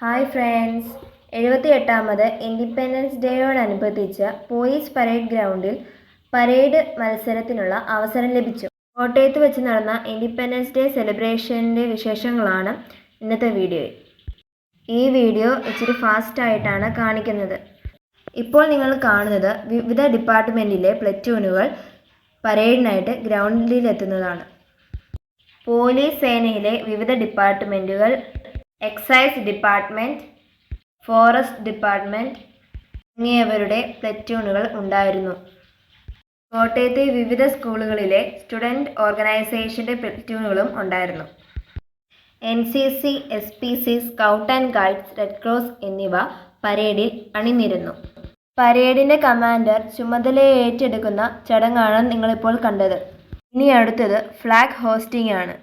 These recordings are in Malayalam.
ഹായ് ഫ്രണ്ട്സ്, 78ാമത് ഇൻഡിപെൻഡൻസ് ഡേയോടനുബന്ധിച്ച് പോലീസ് പരേഡ് ഗ്രൗണ്ടിൽ പരേഡ് മത്സരത്തിനുള്ള അവസരം ലഭിച്ചു. കോട്ടയത്ത് വെച്ച് നടന്ന ഇൻഡിപെൻഡൻസ് ഡേ സെലിബ്രേഷൻ്റെ വിശേഷങ്ങളാണ് ഇന്നത്തെ വീഡിയോയിൽ. ഈ വീഡിയോ ഇച്ചിരി ഫാസ്റ്റായിട്ടാണ് കാണിക്കുന്നത്. ഇപ്പോൾ നിങ്ങൾ കാണുന്നത് വിവിധ ഡിപ്പാർട്ട്മെൻറ്റിലെ പ്ലറ്റൂണുകൾ പരേഡിനായിട്ട് ഗ്രൗണ്ടിലെത്തുന്നതാണ്. പോലീസ് സേനയിലെ വിവിധ ഡിപ്പാർട്ട്മെൻറ്റുകൾ, എക്സൈസ് ഡിപ്പാർട്ട്മെൻറ്റ്, ഫോറസ്റ്റ് ഡിപ്പാർട്ട്മെൻറ്റ് തുടങ്ങിയവരുടെ പ്ലറ്റൂണുകൾ ഉണ്ടായിരുന്നു. കോട്ടയത്തെ വിവിധ സ്കൂളുകളിലെ സ്റ്റുഡൻറ് ഓർഗനൈസേഷൻ്റെ പ്ലറ്റൂണുകളും ഉണ്ടായിരുന്നു. NCC, SPC, scout and guides, red cross എന്നിവ പരേഡിൽ അണിനിരന്നു. പരേഡിൻ്റെ കമാൻഡർ ചുമതല ഏറ്റെടുക്കുന്ന ചടങ്ങാണ് നിങ്ങളിപ്പോൾ കണ്ടത്. ഇനി അടുത്തത് ഫ്ലാഗ് ഹോസ്റ്റിംഗ് ആണ്.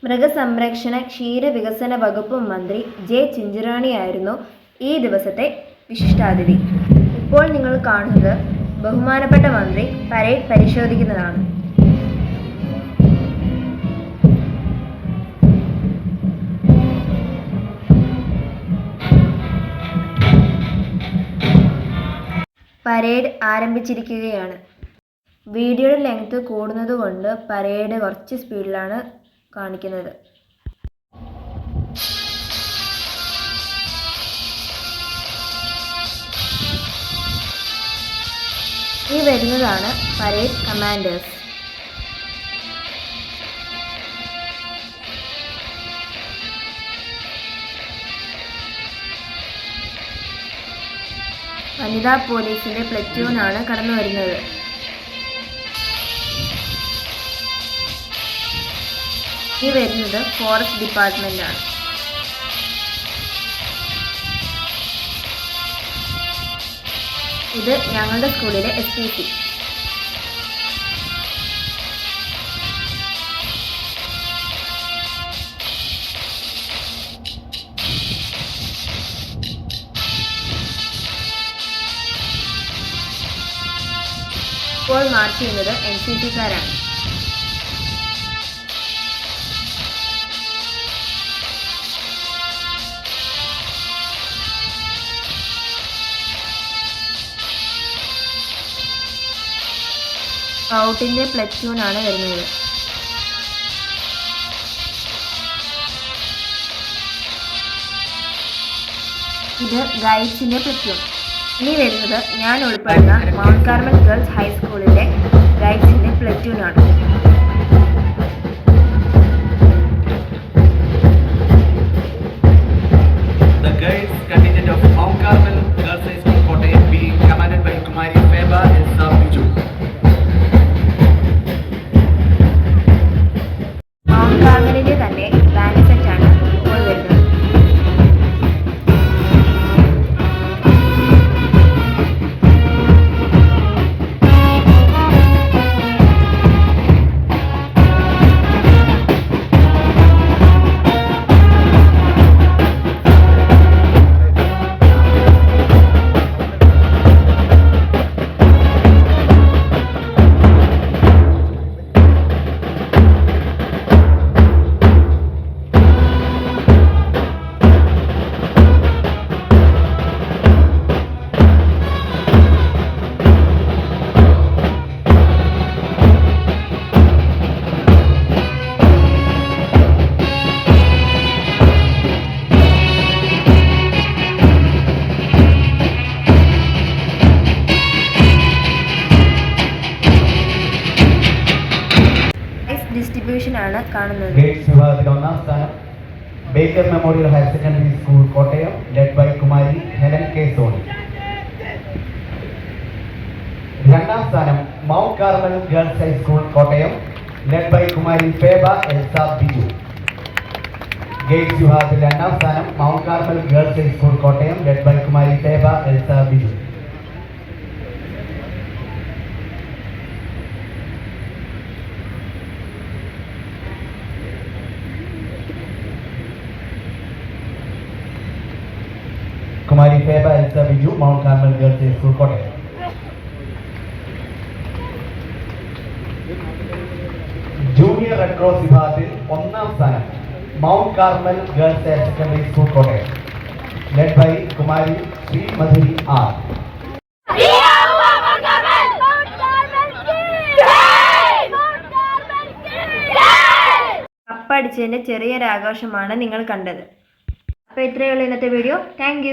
മൃഗസംരക്ഷണ ക്ഷീരവികസന വകുപ്പ് മന്ത്രി J. ചിഞ്ചുറാണിയായിരുന്നു ഈ ദിവസത്തെ വിശിഷ്ടാതിഥി. ഇപ്പോൾ നിങ്ങൾ കാണുന്നത് ബഹുമാനപ്പെട്ട മന്ത്രി പരേഡ് പരിശോധിക്കുന്നതാണ്. പരേഡ് ആരംഭിച്ചിരിക്കുകയാണ്. വീഡിയോയുടെ ലെങ്ത് കൂടുന്നതുകൊണ്ട് പരേഡ് കുറച്ച് സ്പീഡിലാണ് കാണിക്കുന്നത്. ഈ വരുന്നതാണ് പരേഡ് കമാൻഡേഴ്സ്. വനിതാ പോലീസിന്റെ പ്ലറ്റൂണാണ് കടന്നു വരുന്നത്. ഈ വരുന്നത് ഫോറസ്റ്റ് ഡിപ്പാർട്ട്മെൻറ്റാണ്. ഇത് ഞങ്ങളുടെ സ്കൂളിലെ SPC. ഇപ്പോൾ മാർച്ച് ചെയ്യുന്നത് NCC-കാരാണ്. സ്കൗട്ടിൻ്റെ പ്ലറ്റൂണാണ് വരുന്നത്. ഇത് ഗൈഡ്സിൻ്റെ പ്ലറ്റൂൺ. ഇനി വരുന്നത് ഞാൻ ഉൾപ്പെടുന്ന മൗണ്ട് കാർമൽ ഗേൾസ് ഹൈസ്കൂളിലെ ഗൈഡ്സിൻ്റെ പ്ലറ്റൂണാണ്. The guides contingent of Mount Carmel Girls High School, Kottayam, being commanded by Kumari Feba and Sabiju. Mount കാർമലിൻ്റെ തന്നെ ബാൻഡ് സെറ്റാണ് ഇപ്പോൾ വരുന്നത്. കാണുന്നത്. ഗേറ്റ്സ് വിഭാഗത്തിൽ ഒന്നാം സ്ഥാനം Baker memorial higher secondary school Kottayam, led by Kumari Helen K Soni. രണ്ടാം സ്ഥാനം mount Carmel girls high school Kottayam, led by Kumari Feba Elsa Biju. Guides വിഭാഗത്തിൽ രണ്ടാം സ്ഥാനം mount Carmel girls high school Kottayam, led by Kumari Feba Elsa Biju. Kumari Feba Elsa Biju, mount Carmel girls high school Kottayam. Junior red cross വിഭാഗത്തിൽ ഒന്നാം സ്ഥാനം mount Carmel girls higher secondary school Kottayam, led by Kumari ശ്രീമധുരി R. കപ്പടിച്ചതിൻ്റെ ചെറിയൊരു ആഘോഷമാണ് നിങ്ങൾ കണ്ടത്. അപ്പോൾ ഇത്രയേ ഉള്ളൂ ഇന്നത്തെ വീഡിയോ. താങ്ക്